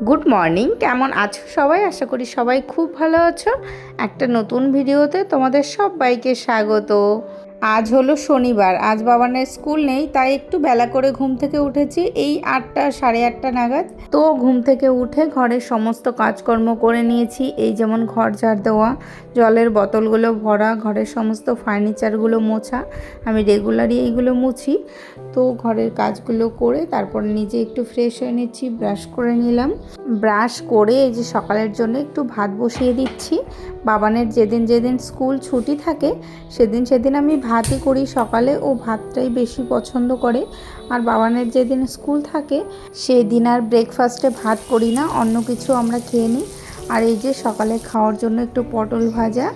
Good morning, কেমন আছো সবাই? আশা করি সবাই খুব ভালো আছো। একটা নতুন ভিডিওতে তোমাদের সবাইকে স্বাগত। আজ হলো শনিবার, আজ বাবানের স্কুল নেই, তাই একটু বেলা করে ঘুম থেকে উঠেছি, এই 8টা সাড়ে 8টা নাগাদ। তো ঘুম থেকে উঠে ঘরের সমস্ত কাজকর্ম করে নিয়েছি। এই যেমন ঘর ঝাড় দেওয়া, জলের বোতলগুলো ভরা, ঘরের সমস্ত ফার্নিচারগুলো মোছা। আমি রেগুলারই এইগুলো মুছি। তো ঘরের কাজগুলো করে তারপর নিজে একটু ফ্রেশ হয়ে নিচ্ছি, ব্রাশ করে নিলাম। ব্রাশ করে এই যে সকালের জন্য একটু ভাত বসিয়ে দিচ্ছি। বাবানের যেদিন যেদিন স্কুল ছুটি থাকে সেদিন আমি ভাতই করি সকালে, ও ভাতটাই বেশি পছন্দ করে। আর বাবানের যেদিন স্কুল থাকে সেই দিন আর ব্রেকফাস্টে ভাত করি না, অন্য কিছু আমরা খেয়ে নিই। আর এই যে সকালে খাওয়ার জন্য একটু পটল ভাজা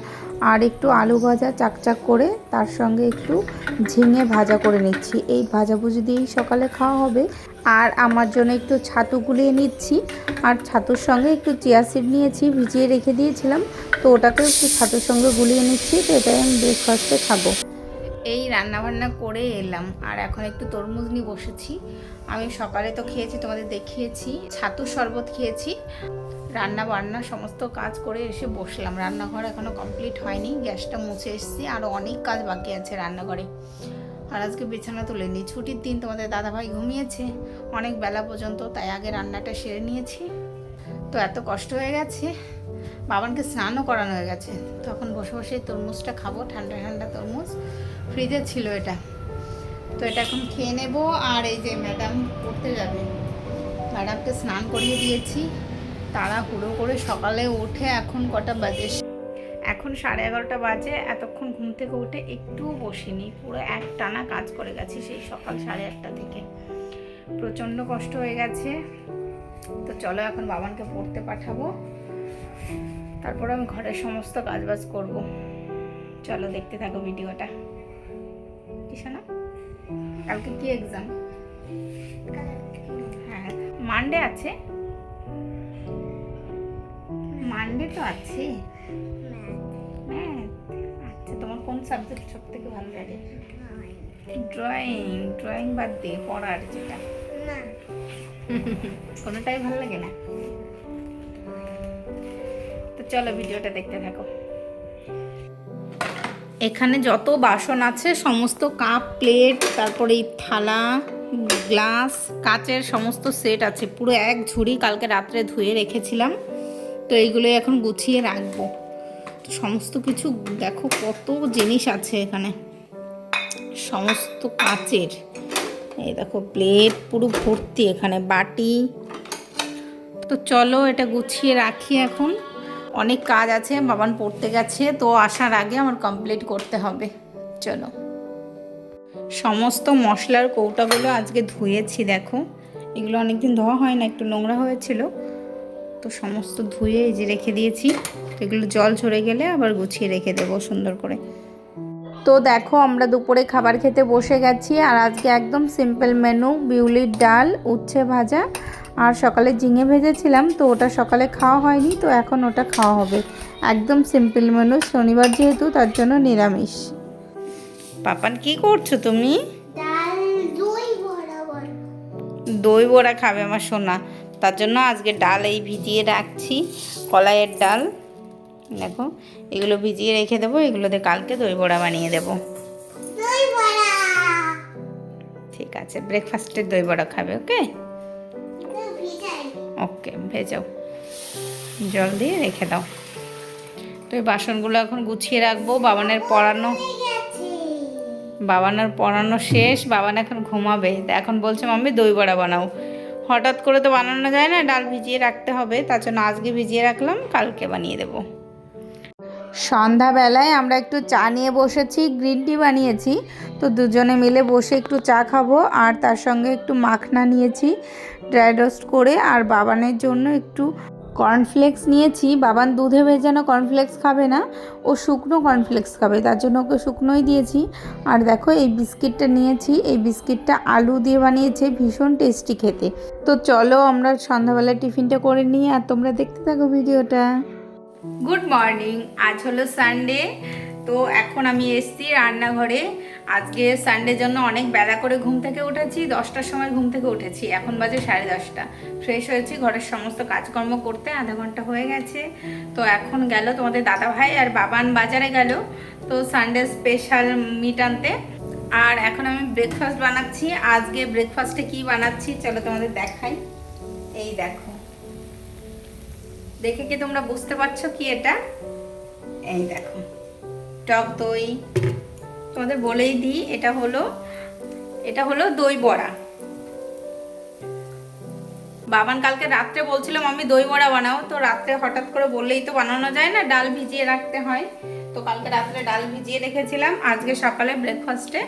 আর একটু আলু ভাজা চাকচাক করে, তার সঙ্গে একটু ঝিঙে ভাজা করে নিচ্ছি। এই ভাজাভুজি দিয়েই সকালে খাওয়া হবে। আর আমার জন্য একটু ছাতু গুলিয়ে নিচ্ছি, আর ছাতুর সঙ্গে একটু চিয়া সিড নিয়েছি, ভিজিয়ে রেখে দিয়েছিলাম, তো ওটাকে একটু ছাতুর সঙ্গে গুলিয়ে নিচ্ছি। তো এটাই আমি ব্রেকফাস্টে খাবো। এই রান্নাবান্না করে এলাম আর এখন একটু তরমুজ নিয়ে বসেছি। আমি সকালে তো খেয়েছি, তোমাদের দেখিয়েছি, ছাতুর শরবত খেয়েছি। রান্না বান্না সমস্ত কাজ করে এসে বসলাম। রান্নাঘর এখনও কমপ্লিট হয়নি, গ্যাসটা মুছে এসেছি, আরও অনেক কাজ বাকি আছে রান্নাঘরে। আর আজকে বিছানা তুলিনি, ছুটির দিন, তোমাদের দাদাভাই ঘুমিয়েছে অনেক বেলা পর্যন্ত, তাই আগে রান্নাটা সেরে নিয়েছি। তো এত কষ্ট হয়ে গেছে, বাবানকে স্নানও করানো হয়ে গেছে। তখন বসে বসে তরমুজটা খাবো, ঠান্ডা ঠান্ডা তরমুজ, ফ্রিজে ছিল এটা। তো এটা এখন খেয়ে নেব। আর এই যে ম্যাডাম পড়তে যাবে, ম্যাডামকে স্নান করিয়ে দিয়েছি তাড়াহুড়ো করে। সকালে উঠে এখন কটা বাজে, এখন 11:30 বাজে। এতক্ষণ ঘুম থেকে উঠে একটুও বসিনি, পুরো এক টানা কাজ করে গেছি সেই সকাল 8:30 থেকে। প্রচণ্ড কষ্ট হয়ে গেছে। তো চলো এখন বাবানকে পড়তে পাঠাবো, তারপর আমি ঘরের সমস্ত কাজবাজ করব। চলো দেখতে থাকো ভিডিওটা। না, কালকে কি এক্সাম? হ্যাঁ, মানডে আছে, মানডে তো আছে। আচ্ছা, তোমার কোন সাবজেক্ট সব থেকে ভালো লাগে? ড্রয়িং। ড্রয়িং বাদ দিয়ে পড়ার যেটা, কোনোটাই ভালো লাগে না? তো চলো ভিডিওটা দেখতে থাকো। এখানে যত বাসন আছে সমস্ত কাপ প্লেট, তারপরে এই থালা গ্লাস কাচের সমস্ত সেট আছে, পুরো এক ঝুড়ি কালকে রাত্রে ধুয়ে রেখেছিলাম। তো এইগুলোই এখন গুছিয়ে রাখবো। তো সমস্ত কিছু দেখো, কত জিনিস আছে এখানে, সমস্ত কাচের। এই দেখো প্লেট পুরো ভর্তি, এখানে বাটি। তো চলো এটা গুছিয়ে রাখি এখন। অনেক কাজ আছে, বাবান পড়তে গেছে, তো আসার আগে আমার কমপ্লিট করতে হবে। চলো, সমস্ত মশলার কৌটাগুলো আজকে ধুয়েছি। দেখো এগুলো অনেকদিন ধোয়া হয় না, একটু নোংরা হয়েছিল, তো সমস্ত ধুয়ে এই যে রেখে দিয়েছি। এগুলো জল ঝরে গেলে আবার গুছিয়ে রেখে দেবো সুন্দর করে। তো দেখো আমরা দুপুরে খাবার খেতে বসে গেছি। আর আজকে একদম সিম্পল মেনু, বিউলির ডাল, উচ্ছে ভাজা, আর সকালে ঝিঙে ভেজেছিলাম, তো ওটা সকালে খাওয়া হয়নি, তো এখন ওটা খাওয়া হবে। একদম সিম্পল মেনু, শনিবার যেহেতু তার জন্য নিরামিষ। পাপান কি করছো তুমি? দই বড়া খাবে আমার সোনা, তার জন্য আজকে ডাল এই ভিজিয়ে রাখছি, কলাইয়ের ডাল। দেখো এগুলো ভিজিয়ে রেখে দেবো, এগুলোতে কালকে দই বড়া বানিয়ে দেবো। ঠিক আছে, ব্রেকফাস্টের দই বড়া খাবে? ওকে ওকে, ভেজাও, জল দিয়ে রেখে দাও। তো এই বাসনগুলো এখন গুছিয়ে রাখবো। বাবানের পড়ানো শেষ, বাবান এখন ঘুমাবে। এখন বলছে মাম্মি দই বড়া বানাও। হঠাৎ করে তো বানানো যায় না, ডাল ভিজিয়ে রাখতে হবে, তার জন্য আজকে ভিজিয়ে রাখলাম, কালকে বানিয়ে দেবো। সন্ধ্যাবেলায় আমরা একটু চা নিয়ে বসেছি, গ্রিন টি বানিয়েছি। তো দুজনে মিলে বসে একটু চা খাবো, আর তার সঙ্গে একটু মাখনা নিয়েছি ড্রাই রোস্ট করে। আর বাবানের জন্য একটু কর্নফ্লেক্স নিয়েছি। বাবান দুধে ভেজানো কর্নফ্লেক্স খাবে না, ও শুকনো কর্নফ্লেক্স খাবে, তার জন্য ওকে শুকনোই দিয়েছি। আর দেখো এই বিস্কিটটা নিয়েছি, এই বিস্কিটটা আলু দিয়ে বানিয়েছে, ভীষণ টেস্টি খেতে। তো চলো আমরা সন্ধ্যাবেলায় টিফিনটা করে নিই, আর তোমরা দেখতে থাকো ভিডিওটা। গুড মর্নিং, আজ হলো সানডে। তো এখন আমি এসছি রান্নাঘরে। আজকে সানডের জন্য অনেক বেলা করে ঘুম থেকে উঠেছি, 10টার সময় ঘুম থেকে উঠেছি, এখন বাজে 10:30। ফ্রেশ হয়েছি, ঘরের সমস্ত কাজকর্ম করতে আধা ঘন্টা হয়ে গেছে। তো এখন গেল তোমাদের দাদা ভাই আর বাবান বাজারে গেল, তো সানডে স্পেশাল মিট আনতে। আর এখন আমি ব্রেকফাস্ট বানাচ্ছি। আজকে ব্রেকফাস্টে কি বানাচ্ছি চলো তোমাদের দেখাই। এই দেখো, দেখে কি তোমরা বুঝতে পারছো কি এটা? এই দেখো, টক দই। তোমাদের বলেই দিই, এটা হলো দই বড়া। বাবান কালকে রাত্রে বলছিলাম আমি দই বড়া বানাও, তো রাত্রে হঠাৎ করে বললেই তো বানানো যায় না, ডাল ভিজিয়ে রাখতে হয়। তো কালকে রাত্রে ডাল ভিজিয়ে রেখেছিলাম, আজকে সকালে ব্রেকফাস্টে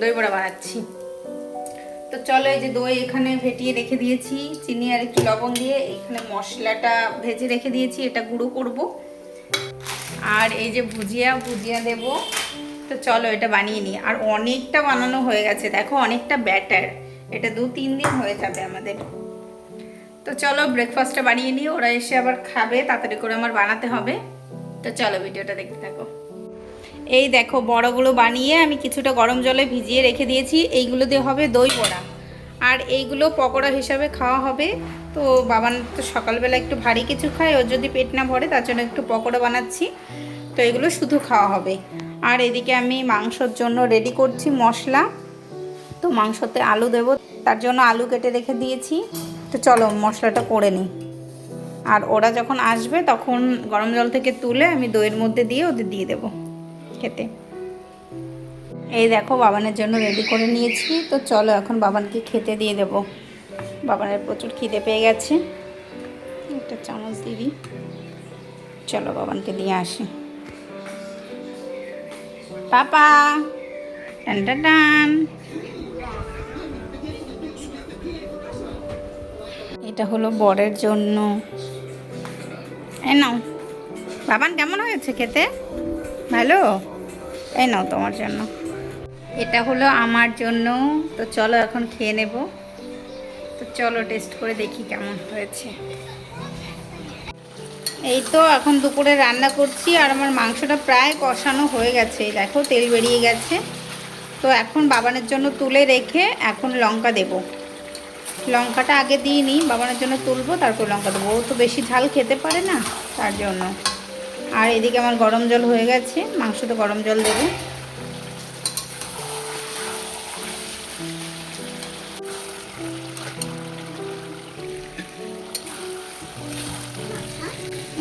দই বড়া বানাচ্ছি। তো চলো, এই যে দই এখানে ফেটিয়ে রেখে দিয়েছি চিনি আর একটু লবণ দিয়ে। এখানে মশলাটা ভেজে রেখে দিয়েছি, এটা গুঁড়ো করব। আর এই যে ভুজিয়া দেব। তো চলো এটা বানিয়ে নিই। আর অনেকটা বানানো হয়ে গেছে, দেখো অনেকটা ব্যাটার, এটা 2-3 দিন হয়ে যাবে আমাদের। তো চলো ব্রেকফাস্টটা বানিয়ে নিই, ওরা এসে আবার খাবে, তাড়াতাড়ি করে আমার বানাতে হবে। তো চলো ভিডিওটা দেখতে থাকো। এই দেখো, বড়গুলো বানিয়ে আমি কিছুটা গরম জলে ভিজিয়ে রেখে দিয়েছি। এইগুলো দিয়ে হবে দই বড়া, আর এইগুলো পকোড়া হিসাবে খাওয়া হবে। তো বাবান তো সকালবেলা একটু ভারী কিছু খায়, ওর যদি পেট না ভরে তার জন্য একটু পকোড়া বানাচ্ছি। তো এগুলো শুধু খাওয়া হবে। আর এদিকে আমি মাংসর জন্য রেডি করছি মশলা। তো মাংসতে আলু দেব, তার জন্য আলু কেটে রেখে দিয়েছি। তো চলো মশলাটা করে নিই। আর ওরা যখন আসবে তখন গরম জল থেকে তুলে আমি দইয়ের মধ্যে দিয়ে ওদের দিয়ে দেবো খেতে। এই দেখো, বাবানের জন্য রেডি করে নিয়েছি। তো চলো এখন বাবানকে খেতে দিয়ে দেব। বাবানের প্রচুর খিদে পেয়ে গেছে, একটা চামচ দিবি। চলো বাবানকে দিয়ে আসি। পাপা টান টান টান। এটা হলো বরের জন্য। এই নাও বাবান, কেমন হয়েছে খেতে? ভালো? এই নাও তোমার জন্য। এটা হলো আমার জন্য। তো চলো এখন খেয়ে নেব। তো চলো টেস্ট করে দেখি কেমন হয়েছে। এই তো এখন দুপুরে রান্না করছি, আর আমার মাংসটা প্রায় কষানো হয়ে গেছে, দেখো তেল বেরিয়ে গেছে। তো এখন বাবানের জন্য তুলে রেখে এখন লঙ্কা দেব। লঙ্কাটা আগে দিইনি, বাবানের জন্য তুলবো তারপর লঙ্কা দেবো। ও তো বেশি ঝাল খেতে পারে না, তার জন্য। আর এদিকে আমার গরম জল হয়ে গেছে, মাংসতে গরম জল দেবো।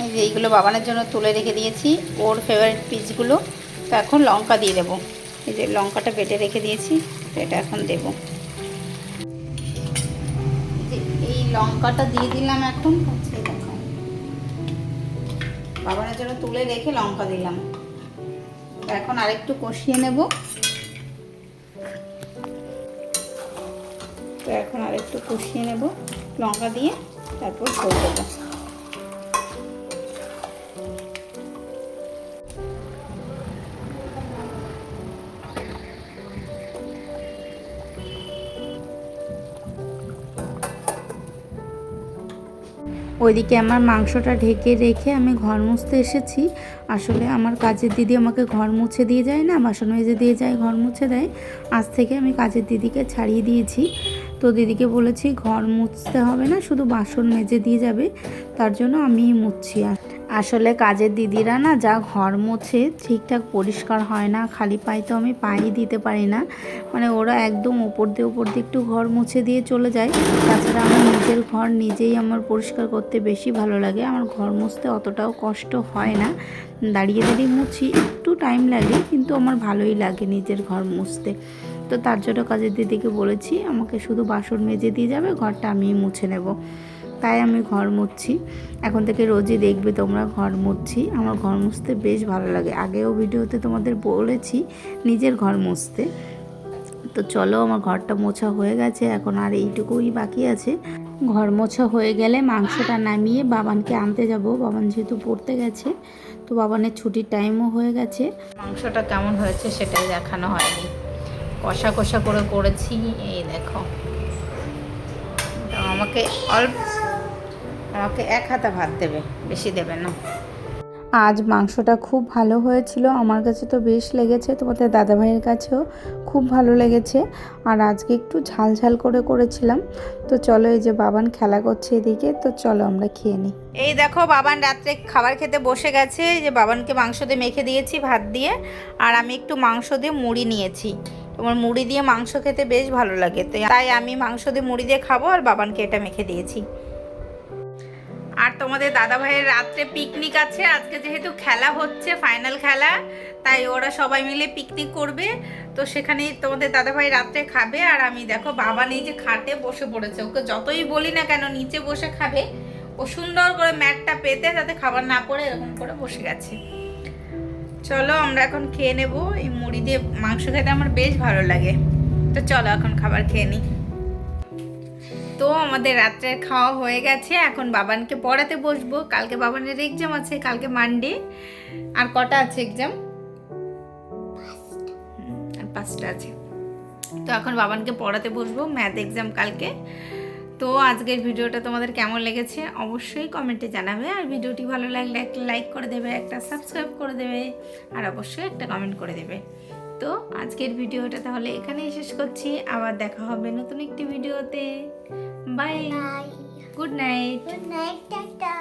এই যে এইগুলো বাবানের জন্য তুলে রেখে দিয়েছি, ওর ফেভারিট পিসগুলো। তো এখন লঙ্কা দিয়ে দেবো। এই যে লঙ্কাটা বেটে রেখে দিয়েছি, তো এটা এখন দেবো। এই লঙ্কাটা দিয়ে দিলাম এখন। দেখো, বাবানের জন্য তুলে রেখে লঙ্কা দিলাম। তো এখন আরেকটু কষিয়ে নেব। তো এখন আরেকটু কষিয়ে নেব লঙ্কা দিয়ে, তারপর ঝোল দেবো। ওইদিকে আমার মাংসটা ঢেকে রেখে আমি ঘর মুছতে এসেছি। আসলে আমার কাজের দিদি আমাকে ঘর মুছে দিয়ে যায় না, বাসন মেজে দিয়ে যায়, ঘর মুছে দেয়। আজ থেকে আমি কাজের দিদিকে ছাড়িয়ে দিয়েছি। তো দিদিকে বলেছি ঘর মুছতে হবে না, শুধু বাসন মেজে দিয়ে যাবে, তার জন্য আমিই মুছছি। আসলে কাজের দিদিরা না যা ঘর মোছে ঠিকঠাক পরিষ্কার হয় না, খালি পায়ে তো আমি পাই দিতে পারি না। মানে ওরা একদম উপর দিয়ে একটু ঘর মুছে দিয়ে চলে যায়। তাছাড়া আমার নিজের ঘর নিজেই আমার পরিষ্কার করতে বেশি ভালো লাগে। আমার ঘর মুছতে অতটাও কষ্ট হয় না, দাঁড়িয়ে দাঁড়িয়ে মুছি, একটু টাইম লাগে, কিন্তু আমার ভালোই লাগে নিজের ঘর মুছতে। তো তার জন্য কাজের দিদিকে বলেছি আমাকে শুধু বাসন মেজে দিয়ে যাবে, ঘরটা আমিই মুছে নেব। তাই আমি ঘর মুছছি। এখন থেকে রোজই দেখবে তোমরা ঘর মুছছি। আমার ঘর মুছতে বেশ ভালো লাগে, আগেও ভিডিওতে তোমাদের বলেছি নিজের ঘর মুছতে। তো চলো, আমার ঘরটা মোছা হয়ে গেছে, এখন আর এইটুকুই বাকি আছে। ঘর মোছা হয়ে গেলে মাংসটা নামিয়ে বাবানকে আনতে যাব। বাবান যেহেতু পড়তে গেছে, তো বাবানের ছুটির টাইমও হয়ে গেছে। মাংসটা কেমন হয়েছে সেটাই দেখানো হয়নি, কষা কষা করে করেছি। এই দেখো, আমাকে 1 হাতা ভাত দেবে, বেশি দেবে না। আজ মাংসটা খুব ভালো হয়েছিল, আমার কাছে তো বেশ লেগেছে, তোমাদের দাদাভাইয়ের কাছেও খুব ভালো লেগেছে। আর আজকে একটু ঝাল ঝাল করে করেছিলাম। তো চলো, এই যে বাবান খেলা করছে এদিকে, তো চলো আমরা খেয়ে নিই। এই দেখো বাবান রাত্রে খাবার খেতে বসে গেছে। এই যে বাবানকে মাংস দিয়ে মেখে দিয়েছি ভাত দিয়ে, আর আমি একটু মাংস দিয়ে মুড়ি নিয়েছি। তোমার মুড়ি দিয়ে মাংস খেতে বেশ ভালো লাগে, তো তাই আমি মাংস দিয়ে মুড়ি দিয়ে খাবো, আর বাবানকে এটা মেখে দিয়েছি। আর তোমাদের দাদাভাইয়ের রাত্রে পিকনিক আছে আজকে, যেহেতু খেলা হচ্ছে ফাইনাল খেলা, তাই ওরা সবাই মিলে পিকনিক করবে। তো সেখানেই তোমাদের দাদাভাই রাত্রে খাবে। আর আমি দেখো বাবা নিচে খাটে বসে পড়েছে, ওকে যতই বলি না কেন নিচে বসে খাবে, ও সুন্দর করে ম্যাটটা পেতে যাতে খাবার না পড়ে এরকম করে বসে গেছে। চলো আমরা এখন খেয়ে নেব। এই মুড়ি দিয়ে মাংস খেতে আমার বেশ ভালো লাগে। তো চলো এখন খাবার খেয়ে নিই। তো আমাদের রাত্রের খাওয়া হয়ে গেছে, এখন বাবানকে পড়াতে বসবো। কালকে বাবানের এক্সাম আছে, কালকে মানডে। আর কটা আছে এক্সাম? আর 5টা আছে। তো এখন বাবানকে পড়াতে বসবো, ম্যাথ এক্সাম কালকে। তো আজকের ভিডিওটা তোমাদের কেমন লেগেছে অবশ্যই কমেন্টে জানাবে। আর ভিডিওটি ভালো লাগলে একটা লাইক করে দেবে, একটা সাবস্ক্রাইব করে দেবে, আর অবশ্যই একটা কমেন্ট করে দেবে। তো আজকের ভিডিওটা তাহলে এখানেই শেষ করছি, আবার দেখা হবে নতুন একটি ভিডিওতে। Bye, good night. Good night, Tata.